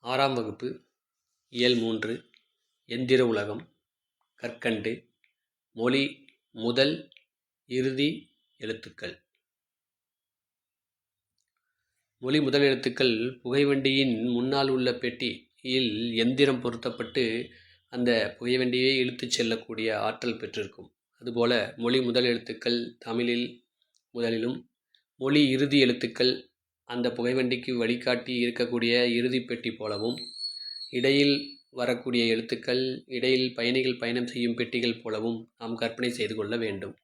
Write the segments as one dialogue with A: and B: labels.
A: 6ஆம் வகுப்பு இயல் 3 எந்திர உலகம் கற்கண்டு மொழி முதல் இறுதி எழுத்துக்கள். மொழி முதல் எழுத்துக்கள் புகைவண்டியின் முன்னால் உள்ள பெட்டியில் எந்திரம் பொருத்தப்பட்டு அந்த புகைவண்டியை இழுத்துச் செல்லக்கூடிய ஆற்றல் பெற்றிருக்கும். அதுபோல மொழி முதல் எழுத்துக்கள் தமிழில் முதலிலும், மொழி இறுதி எழுத்துக்கள் அந்த புகைவண்டிக்கு வழிகாட்டி இருக்கக்கூடிய இறுதி பெட்டி போலவும், இடையில் வரக்கூடிய எழுத்துக்கள் இடையில் பயணிகள் பயணம் செய்யும் பெட்டிகள் போலவும் நாம் கற்பனை செய்து கொள்ள வேண்டும்.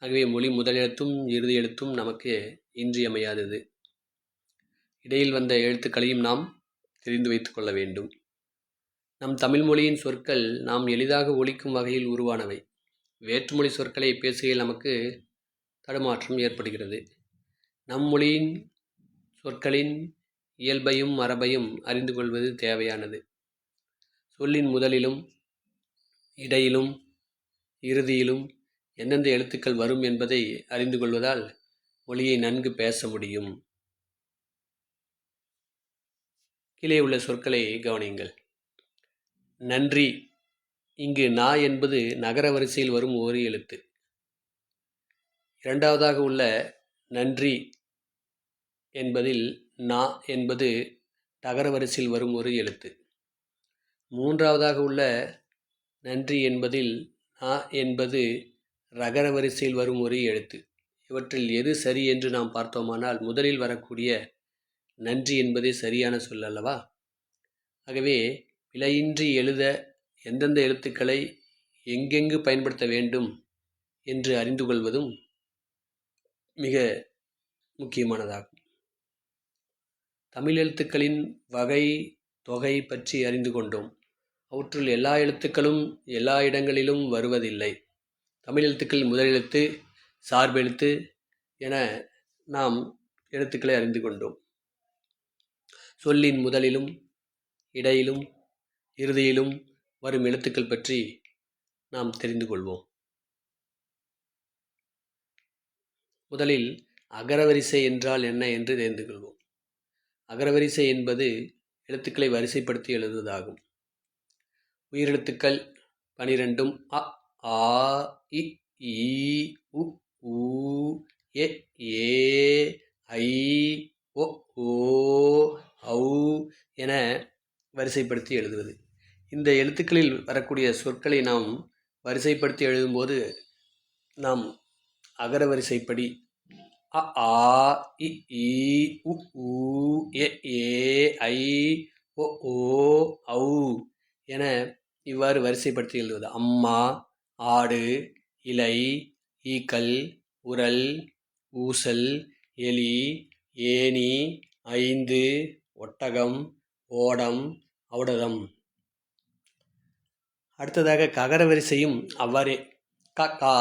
A: ஆகவே மொழி முதல் எழுத்தும் இறுதி எழுத்தும் நமக்கு இன்றியமையாதது. இடையில் வந்த எழுத்துக்களையும் நாம் தெரிந்து வைத்து கொள்ள வேண்டும். நம் தமிழ் மொழியின் சொற்கள் நாம் எளிதாக ஒலிக்கும் வகையில் உருவானவை. வேற்றுமொழி சொற்களை பேசுகையில் நமக்கு தடுமாற்றம் ஏற்படுகிறது. நம் மொழியின் சொற்களின் இயல்பையும் மரபையும் அறிந்து கொள்வது தேவையானது. சொல்லின் முதலிலும் இடையிலும் இறுதியிலும் எந்தெந்த எழுத்துக்கள் வரும் என்பதை அறிந்து கொள்வதால் மொழியை நன்கு பேச முடியும். கீழே உள்ள சொற்களை கவனியுங்கள். நன்றி. இங்கு நா என்பது நகர வரிசையில் வரும் ஒரு எழுத்து. இரண்டாவதாக உள்ள நன்றி என்பதில் நா என்பது டகர வரிசையில் வரும் ஒரு எழுத்து. மூன்றாவதாக உள்ள நன்றி என்பதில் நா என்பது ரகர வரிசையில் வரும் ஒரு எழுத்து. இவற்றில் எது சரி என்று நாம் பார்த்தோமானால் முதலில் வரக்கூடிய நன்றி என்பதே சரியான சொல் அல்லவா? ஆகவே பிழையின்றி எழுத எந்தெந்த எழுத்துக்களை எங்கெங்கு பயன்படுத்த வேண்டும் என்று அறிந்து கொள்வதும் மிக முக்கியமானதாகும். தமிழ் எழுத்துக்களின் வகை தொகை பற்றி அறிந்து கொண்டோம். அவற்றுள் எல்லா எழுத்துக்களும் எல்லா இடங்களிலும் வருவதில்லை. தமிழ் எழுத்துக்கள் முதல் எழுத்து, சார்பெழுத்து என நாம் எழுத்துக்களை அறிந்து கொண்டோம். சொல்லின் முதலிலும் இடையிலும் இறுதியிலும் வரும் எழுத்துக்கள் பற்றி நாம் தெரிந்து கொள்வோம். முதலில் அகரவரிசை என்றால் என்ன என்று தெரிந்து கொள்வோம். அகரவரிசை என்பது எழுத்துக்களை வரிசைப்படுத்தி எழுதுவதாகும். உயிரெழுத்துக்கள் 12 அ, ஆ, இ, ஈ, உ, ஊ, எ, ஏ, ஐ, ஒ, ஓ, ஔ என வரிசைப்படுத்தி எழுதுவது. இந்த எழுத்துக்களில் வரக்கூடிய சொற்களை நாம் வரிசைப்படுத்தி எழுதும்போது நாம் அகரவரிசைப்படி அ, ஆ, இ, ஈ, உ, ஊ, எ, ஏ, ஐ, ஒ, ஓ, ஔ என இவ்வாறு வரிசைப்படுத்தி எழுதுவது. அம்மா, ஆடு, இலை, ஈக்கள், உரல், ஊசல், எலி, ஏணி, 5, ஒட்டகம், ஓடம், ஔடதம். அடுத்ததாக ககர வரிசையும் அவ்வாறே கா,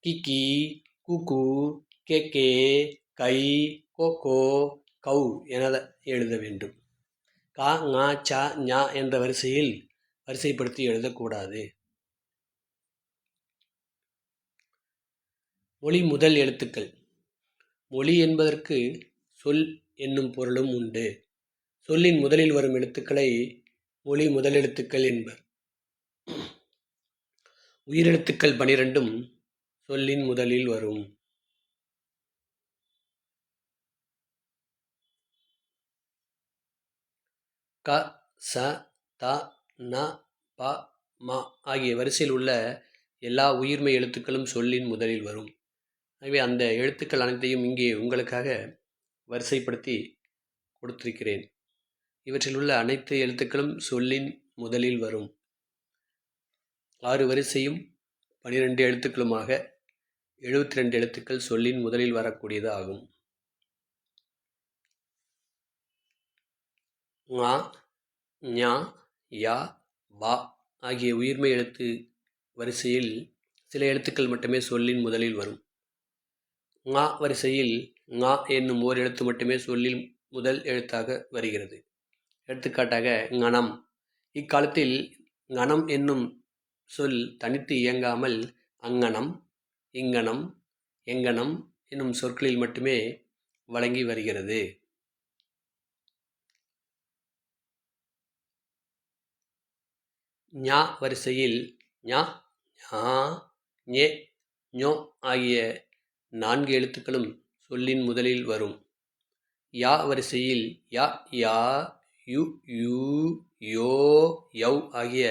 A: கிக்கி, கூக்கு, கேக்கே, கை, கோகோ, கௌ என எழுத வேண்டும். கா, ங, ச, ஞ என்ற வரிசையில் வரிசைப்படுத்தி எழுதக்கூடாது. மொழி முதல் எழுத்துக்கள். மொழி என்பதற்கு சொல் என்னும் பொருளும் உண்டு. சொல்லின் முதலில் வரும் எழுத்துக்களை மொழி முதல் எழுத்துக்கள் என்பர். உயிரெழுத்துக்கள் 12 சொல்லின் முதலில் வரும். க, ச, த, ந, ப, ம ஆகிய வரிசையில் உள்ள எல்லா உயிர்மெய் எழுத்துக்களும் சொல்லின் முதலில் வரும். ஆகவே அந்த எழுத்துக்கள் அனைத்தையும் இங்கே உங்களுக்காக வரிசைப்படுத்தி கொடுத்திருக்கிறேன். இவற்றில் உள்ள அனைத்து எழுத்துக்களும் சொல்லின் முதலில் வரும். 6 வரிசையும் 12 எழுத்துக்களுமாக 72 எழுத்துக்கள் சொல்லின் முதலில் வரக்கூடியது ஆகும். ங, ஞ, ய, ப ஆகிய உயிர்மெய் எழுத்து வரிசையில் சில எழுத்துக்கள் மட்டுமே சொல்லின் முதலில் வரும். ங வரிசையில் ங என்னும் ஓர் எழுத்து மட்டுமே சொல்லில் முதல் எழுத்தாக வருகிறது. எடுத்துக்காட்டாக ஞனம். இக்காலத்தில் ஞனம் என்னும் சொல் தனித்து இயங்காமல் அங்ஙனம், இங்ஙனம், எங்ஙனம் என்னும் சொற்களில் மட்டுமே வழங்கி வருகிறது. ஞா வரிசையில் ஞா, ஞா, ஞே, ஞோ ஆகிய 4 எழுத்துக்களும் சொல்லின் முதலில் வரும். யா வரிசையில் ய, யா, யு, யூ, யோ, யவ் ஆகிய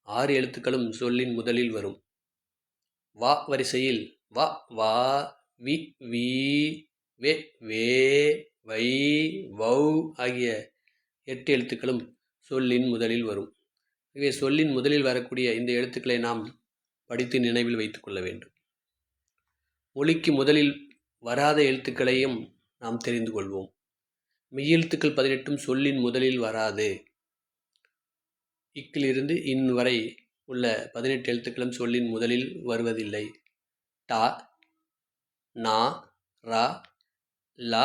A: 6 எழுத்துக்களும் சொல்லின் முதலில் வரும். வா வரிசையில் வ, வா, வி, வீ, வே, வே, வை, வௌ ஆகிய 8 எழுத்துக்களும் சொல்லின் முதலில் வரும். இவை சொல்லின் முதலில் வரக்கூடிய இந்த எழுத்துக்களை நாம் படித்து நினைவில் வைத்துக் கொள்ள வேண்டும். மொழிக்கு முதலில் வராத எழுத்துக்களையும் நாம் தெரிந்து கொள்வோம். மெய்யெழுத்துக்கள் 18ம் சொல்லின் முதலில் வராது. இக்கிலிருந்து இன் வரை உள்ள 18 எழுத்துக்களும் சொல்லின் முதலில் வருவதில்லை. ட, ந, ர, ல,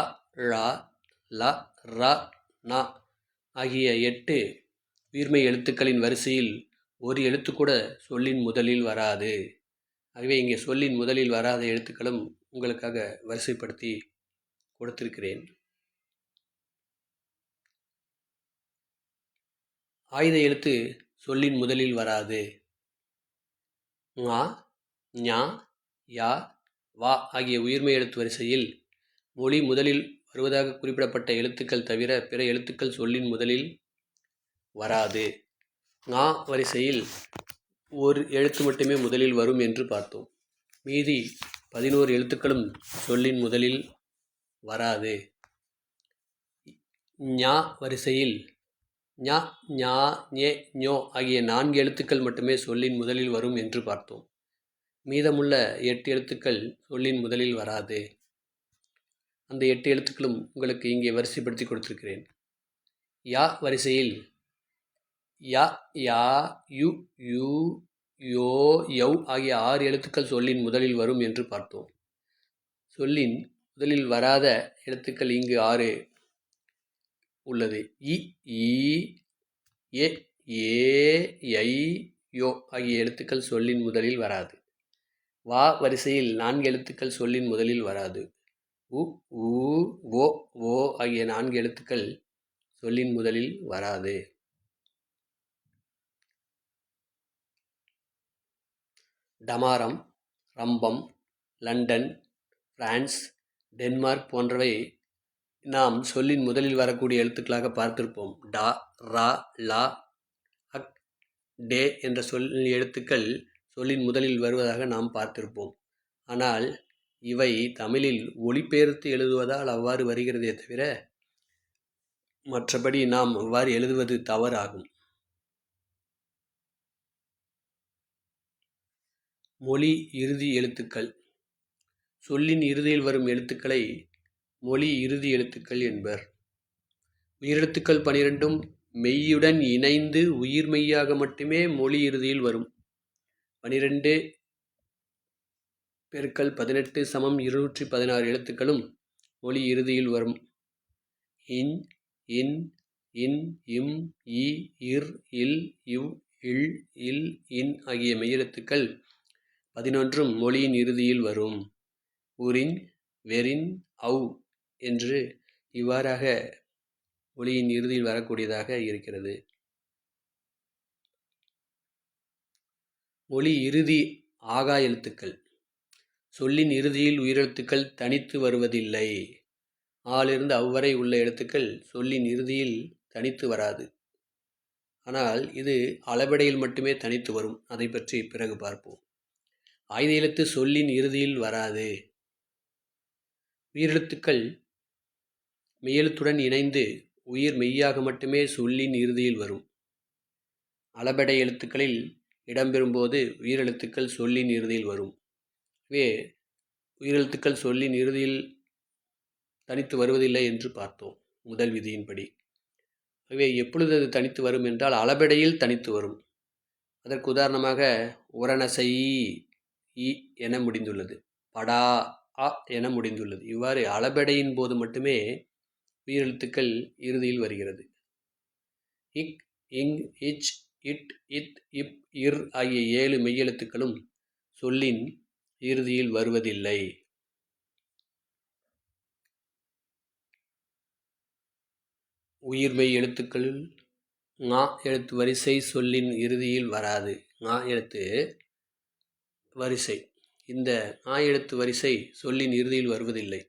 A: ழ, ல, ர, ந ஆகிய 8 உயிர்மெய் எழுத்துக்களின் வரிசையில் ஒரு எழுத்து கூட சொல்லின் முதலில் வராது. ஆகவே இங்கே சொல்லின் முதலில் வராத எழுத்துக்களும் உங்களுக்காக வரிசைப்படுத்தி கொடுத்திருக்கிறேன். ஆயுத எழுத்து சொல்லின் முதலில் வராது. ங, ஞ, ய, வ ஆகிய உயிர்மெய் எழுத்து வரிசையில் மொழி முதலில் வருவதாக குறிப்பிடப்பட்ட எழுத்துக்கள் தவிர பிற எழுத்துக்கள் சொல்லின் முதலில் வராது. ங வரிசையில் ஒரு எழுத்து மட்டுமே முதலில் வரும் என்று பார்த்தோம். மீதி 11 எழுத்துக்களும் சொல்லின் முதலில் வராது. ஞ வரிசையில் ஞ, ஞா, ஞே, ஞோ ஆகிய 4 எழுத்துக்கள் மட்டுமே சொல்லின் முதலில் வரும் என்று பார்த்தோம். மீதமுள்ள 8 எழுத்துக்கள் சொல்லின் முதலில் வராது. அந்த 8 எழுத்துக்களும் உங்களுக்கு இங்கே வரிசைப்படுத்தி கொடுத்திருக்கிறேன். யா வரிசையில் ய, யா, யு, யூ, யோ, யவ் ஆகிய 6 எழுத்துக்கள் சொல்லின் முதலில் வரும் என்று பார்த்தோம். சொல்லின் முதலில் வராத எழுத்துக்கள் இங்கு 6 உள்ளது. இ, ஈ, எ, ஏ, ஐ, யோ ஆகிய எழுத்துக்கள் சொல்லின் முதலில் வராது. வா வரிசையில் 4 எழுத்துக்கள் சொல்லின் முதலில் வராது. உ, ஊ, ஓ, ஓ ஆகிய 4 எழுத்துக்கள் சொல்லின் முதலில் வராது. டமாரம், ரம்பம், லண்டன், பிரான்ஸ், டென்மார்க் போன்றவை நாம் சொல்லின் முதலில் வரக்கூடிய எழுத்துக்களாக பார்த்திருப்போம். ட, ர, ல, அக், டே என்ற எழுத்துக்கள் சொல்லின் முதலில் வருவதாக நாம் பார்த்திருப்போம். ஆனால் இவை தமிழில் ஒலிபெயர்த்து எழுதுவதால் அவ்வாறு வருகிறதே தவிர மற்றபடி நாம் அவ்வாறு எழுதுவது தவறாகும். மொழி இறுதி எழுத்துக்கள். சொல்லின் இறுதியில் வரும் எழுத்துக்களை மொழி இறுதி எழுத்துக்கள் என்பர். உயிரெழுத்துக்கள் 12ம் மெய்யுடன் இணைந்து உயிர் மெய்யாக மட்டுமே மொழி இறுதியில் வரும். 12 பெருக்கல் 18 சமம் 216 எழுத்துக்களும் மொழி இறுதியில் வரும். இன், இன், இன், இம், இ, இர், இல், இவ், இல், இல், இன் ஆகிய மெய்யெழுத்துக்கள் 11ம் மொழியின் இறுதியில் வரும். உரின், வெரின், அவ் என்று இவ்வாறாக மொழியின் இறுதியில் வரக்கூடியதாக இருக்கிறது. மொழி இறுதி ஆகா எழுத்துக்கள். சொல்லின் இறுதியில் உயிரெழுத்துக்கள் தனித்து வருவதில்லை. ஆலிருந்து அவ்வரை உள்ள எழுத்துக்கள் சொல்லின் இறுதியில் தனித்து வராது. ஆனால் இது அளபெடையில் மட்டுமே தனித்து வரும். அதை பற்றி பிறகு பார்ப்போம். ஆயுத எழுத்து சொல்லின் இறுதியில் வராது. உயிரெழுத்துக்கள் மெய்யெழுத்துடன் இணைந்து உயிர் மெய்யாக மட்டுமே சொல்லின் இறுதியில் வரும். அளபெடை எழுத்துக்களில் இடம்பெறும்போது உயிரெழுத்துக்கள் சொல்லின் இறுதியில் வரும். எனவே உயிரெழுத்துக்கள் சொல்லின் இறுதியில் தனித்து வருவதில்லை என்று பார்த்தோம் முதல் விதியின்படி. ஆகவே எப்பொழுது அது தனித்து வரும் என்றால் அளபெடையில் தனித்து வரும். அதற்கு உதாரணமாக உரணசை இ என முடிந்துள்ளது, படா அ என முடிந்துள்ளது. இவ்வாறு அளபெடையின் போது மட்டுமே உயிரெழுத்துக்கள் இறுதியில் வருகிறது. இக், இங், இச், இட், இத், இப், இர் ஆகிய 7 மெய்யெழுத்துக்களும் சொல்லின் இறுதியில் வருவதில்லை. உயிர்மெய் எழுத்துக்களில் ங எழுத்து வரிசை சொல்லின் இறுதியில் வராது. ங எழுத்து வரிசை. இந்த ஞ எழுத்து வரிசை சொல்லின் இறுதியில் வருவதில்லை.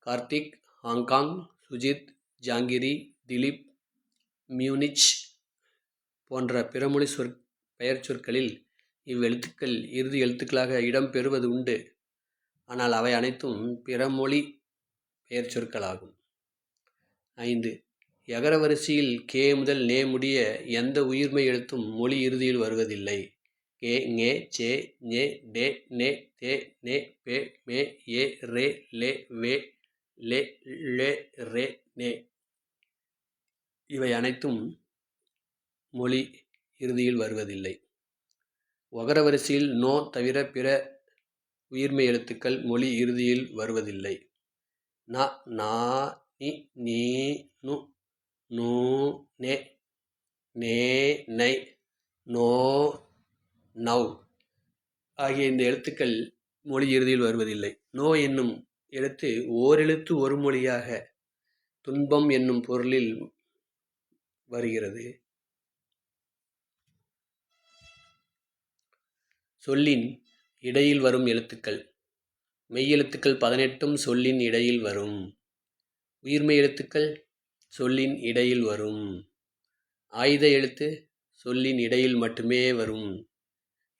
A: கார்த்திக், ஹாங்காங், சுஜித், ஜாங்கிரி, திலீப், மியூனிச் போன்ற பிறமொழி பெயர் சொற்களில் இவ்வெழுத்துக்கள் இறுதி எழுத்துக்களாக இடம் பெறுவது உண்டு. ஆனால் அவை அனைத்தும் பிறமொழி பெயர் சொற்களாகும். 5. யகர வரிசையில் கே முதல் நே முடிய எந்த உயிர்மெய் எழுத்தும் மொழி இறுதியில் வருவதில்லை. கே, ஞே, சே, ஞே, டே, நே, தே, நே, பே, மே, ஏ, ரே, லே, வே, லே, ழே, ரே, நே. இவை அனைத்தும் மொழி இறுதியில் வருவதில்லை. ஒகர வரிசையில் நோ தவிர பிற உயிர்மெய் எழுத்துக்கள் மொழி இறுதியில் வருவதில்லை. ந, நா, நி, நீ, நு, நூ, நே, நே, நை, நோ, நவ் ஆகிய இந்த எழுத்துக்கள் மொழி இறுதியில் வருவதில்லை. நோ என்னும் எழுத்து ஓரெழுத்து ஒரு மொழியாக துன்பம் என்னும் பொருளில் வருகிறது. சொல்லின் இடையில் வரும் எழுத்துக்கள். மெய்யெழுத்துக்கள் 18ம் சொல்லின் இடையில் வரும். உயிர்மெய் எழுத்துக்கள் சொல்லின் இடையில் வரும். ஆயுத எழுத்து சொல்லின் இடையில் மட்டுமே வரும்.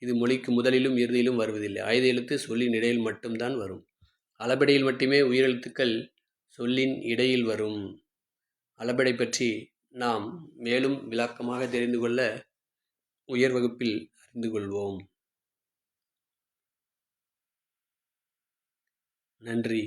A: இது மொழிக்கு முதலிலும் இறுதியிலும் வருவதில்லை. ஆயுத எழுத்து சொல்லின் இடையில் மட்டும்தான் வரும். அளபெடையில் மட்டுமே உயிரெழுத்துக்கள் சொல்லின் இடையில் வரும். அளபெடை பற்றி நாம் மேலும் விளக்கமாக தெரிந்து கொள்ள உயர் வகுப்பில் அறிந்து கொள்வோம். நன்றி.